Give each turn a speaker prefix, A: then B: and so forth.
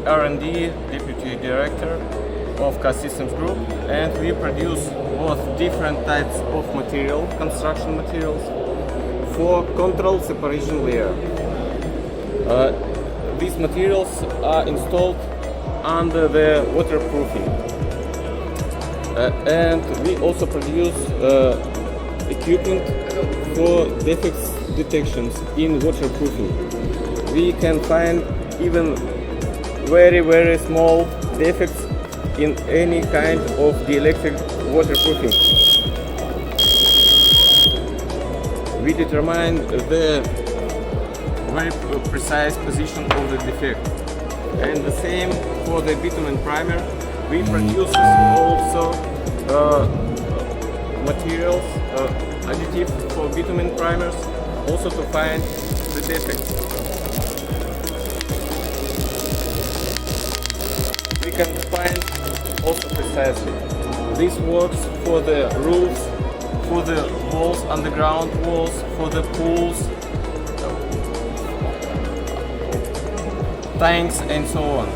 A: R&D Deputy Director of CAS Systems Group, and we produce both different types of construction materials for control separation layer. These materials are installed under the waterproofing, and we also produce equipment for defects detections in waterproofing. We can find even very small defects in any kind of dielectric waterproofing. We determine the very precise position of the defect. And the same for the bitumen primer. We produce also materials, additive for bitumen primers, also to find the defects. We can find also precisely. This works for the roofs, for the walls, underground walls, for the pools, tanks and so on.